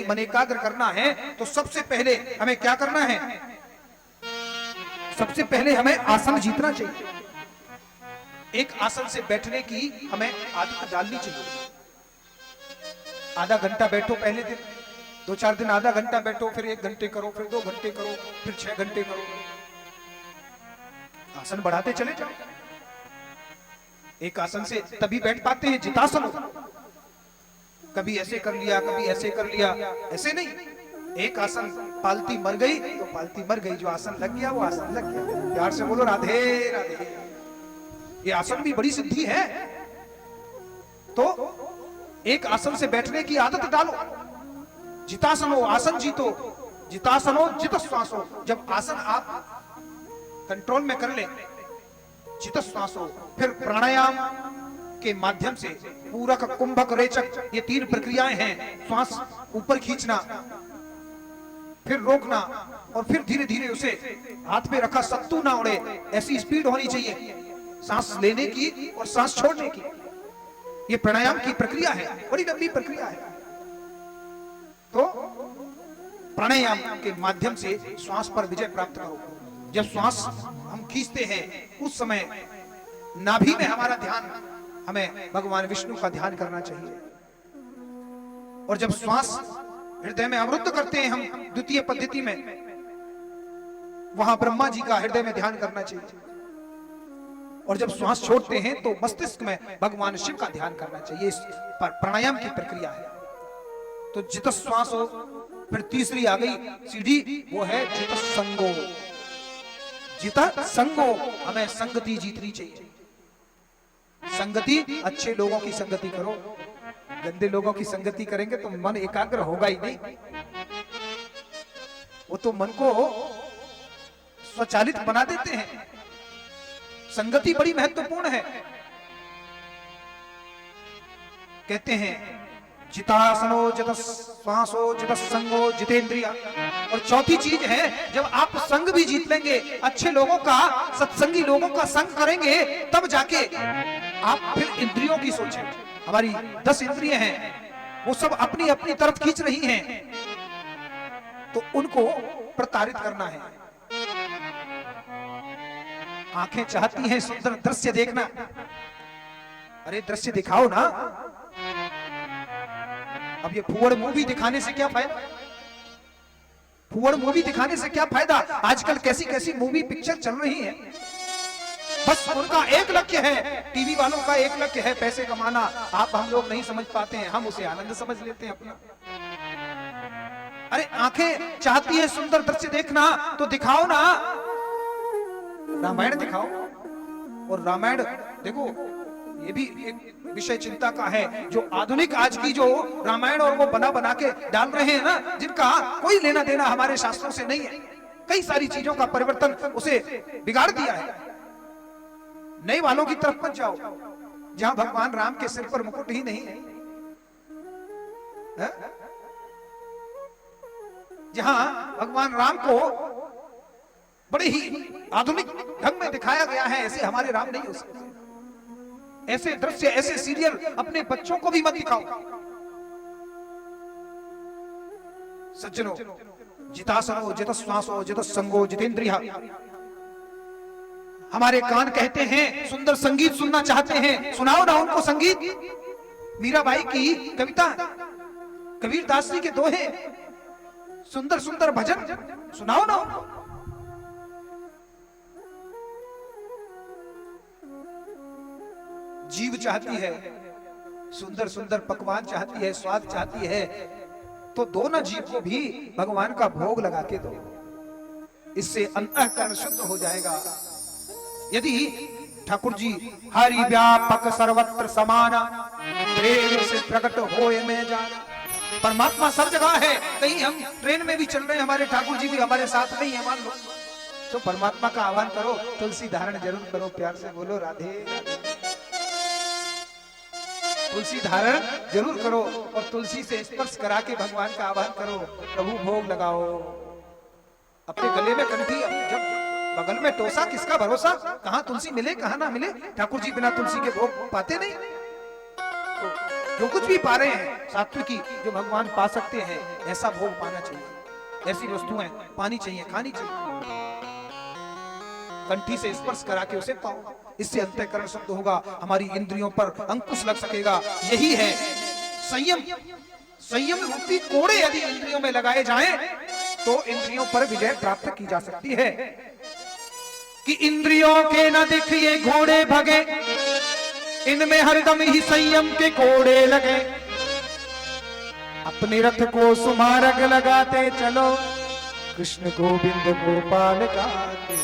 यदि मन एकाग्र करना है तो सबसे पहले हमें क्या करना है? सबसे पहले हमें आसन जीतना चाहिए। एक आसन से बैठने की हमें आदत डालनी चाहिए। आधा घंटा बैठो पहले दिन, 2-4 दिन आधा घंटा बैठो, फिर 1 घंटे करो, फिर 2 घंटे करो, फिर 6 घंटे करो। आसन बढ़ाते चले जाओ। एक आसन से तभी बैठ पाते हैं जितासन हो। कभी ऐसे कर लिया, कभी ऐसे कर लिया, ऐसे नहीं। एक आसन, पालती मर गई तो पालती मर गई, जो आसन लग गया वो आसन लग गया। प्यार से बोलो राधे राधे। ये आसन भी बड़ी सिद्धि है। तो एक आसन से बैठने की आदत डालो। जितासन हो, आसन जीतो। जितासन हो, जित श्वास हो। जब आसन आप कंट्रोल में कर ले, जित श्वास हो, फिर प्राणायाम के माध्यम से पूरक, कुंभक, रेचक, ये 3 प्रक्रियाएं हैं। श्वास ऊपर खींचना, फिर रोकना, और फिर धीरे धीरे उसे हाथ पे रखा सत्तू ना उड़े, ऐसी स्पीड होनी चाहिए सांस लेने की और सांस छोड़ने की। ये प्राणायाम की प्रक्रिया है, बड़ी लंबी प्रक्रिया है। तो प्राणायाम के माध्यम से श्वास पर विजय प्राप्त करो। जब श्वास हम खींचते हैं उस समय नाभि में हमारा ध्यान, हमें भगवान विष्णु का ध्यान करना चाहिए। और जब श्वास हृदय में अवरुद्ध करते हैं हम द्वितीय पद्धति में, वहां ब्रह्मा जी का हृदय में ध्यान करना चाहिए। और जब श्वास छोड़ते हैं तो मस्तिष्क में भगवान शिव का ध्यान करना चाहिए। इस प्राणायाम की प्रक्रिया है। तो जित श्वास हो, फिर तीसरी आ गई सीढ़ी, वो है जित संगो। जिता संगो, हमें संगति जीतनी चाहिए। संगति, अच्छे लोगों की संगति करो। गंदे लोगों की संगति करेंगे तो मन एकाग्र होगा ही नहीं। वो तो मन को स्वचालित बना देते हैं। संगति बड़ी महत्वपूर्ण है। कहते हैं जितासनो, जित श्वासो, जित संगो, जितेंद्रिया। और चौथी चीज है, जब आप संग भी जीत लेंगे, अच्छे लोगों का, सत्संगी लोगों का संग करेंगे, तब जाके आप फिर इंद्रियों की सोचें। हमारी 10 इंद्रियां हैं, वो सब अपनी अपनी तरफ खींच रही हैं, तो उनको प्रताड़ित करना है। आंखें चाहती हैं सुंदर दृश्य देखना। अरे दृश्य दिखाओ ना। अब ये फुअड़ मूवी दिखाने से क्या फायदा? फुअड़ मूवी दिखाने से क्या फायदा? आजकल कैसी कैसी मूवी पिक्चर चल रही है। बस उनका एक लक्ष्य है, टीवी वालों का एक लक्ष्य है, पैसे कमाना। आप हम लोग नहीं समझ पाते हैं, हम उसे आनंद समझ लेते हैं अपना। अरे आंखें चाहती है सुंदर दृश्य देखना, तो दिखाओ ना, रामायण दिखाओ। और रामायण देखो, ये भी एक विषय चिंता का है, जो आधुनिक आज की जो रामायण और वो बना बना के डाल रहे हैं ना, जिनका कोई लेना देना हमारे शास्त्रों से नहीं है। कई सारी चीजों का परिवर्तन उसे बिगाड़ दिया है। नए वालों की तरफ मत जाओ, जहां भगवान राम के सिर पर मुकुट ही नहीं है, जहां भगवान राम को बड़े ही आधुनिक ढंग में दिखाया गया है, ऐसे हमारे राम नहीं हो सकते। ऐसे दृश्य, ऐसे सीरियल अपने बच्चों को भी मत दिखाओ। सज्जनों, जितासनो, जित श्वासो, जित संगो, जितेंद्रिया। हमारे कान कहते हैं सुंदर संगीत सुनना चाहते हैं, सुनाओ ना उनको संगीत। मीराबाई की कविता, कबीर दास जी के दोहे, सुंदर सुंदर भजन सुनाओ ना उनको। जीव चाहती है सुंदर सुंदर पकवान, चाहती है स्वाद, चाहती है, तो दो ना जीव को भी भगवान का भोग लगा के दो। इससे अंतःकरण शुद्ध हो जाएगा। यदि ठाकुर जी हरि व्यापक सर्वत्र समाना, प्रेम से प्रकट होए में जाना। परमात्मा सब जगह है। कहीं हम ट्रेन में भी चल रहे हैं, हमारे ठाकुर जी भी हमारे साथ नहीं है मान लो, तो परमात्मा का आह्वान करो, तुलसी धारण जरूर करो। प्यार से बोलो राधे राधे। तुलसी धारण जरूर करो और तुलसी से स्पर्श करा के भगवान का आह्वान करो, प्रभु भोग लगाओ। अपने गले में कंठी, जब बगल में टोसा, किसका भरोसा, कहां तुलसी मिले कहां ना मिले। ठाकुर जी बिना तुलसी के भोग पाते नहीं। तो जो कुछ भी पा रहे हैं सात्विकी, जो भगवान पा सकते हैं, ऐसा भोग पाना चाहिए, ऐसी वस्तुएं पानी चाहिए, खानी चाहिए, कंठी से स्पर्श करा के उसे पाओ। इससे अंतःकरण शुद्ध होगा, हमारी इंद्रियों पर अंकुश लग सकेगा। यही है संयम। संयम रूपी कोड़े यदि इंद्रियों में लगाए जाएं तो इंद्रियों पर विजय प्राप्त की जा सकती है। कि इंद्रियों के न दिखिए घोड़े भगे, इनमें हरदम ही संयम के कोड़े लगे। अपने रथ को सुमारग लगाते चलो, कृष्ण गोविंद गोपाल गाते।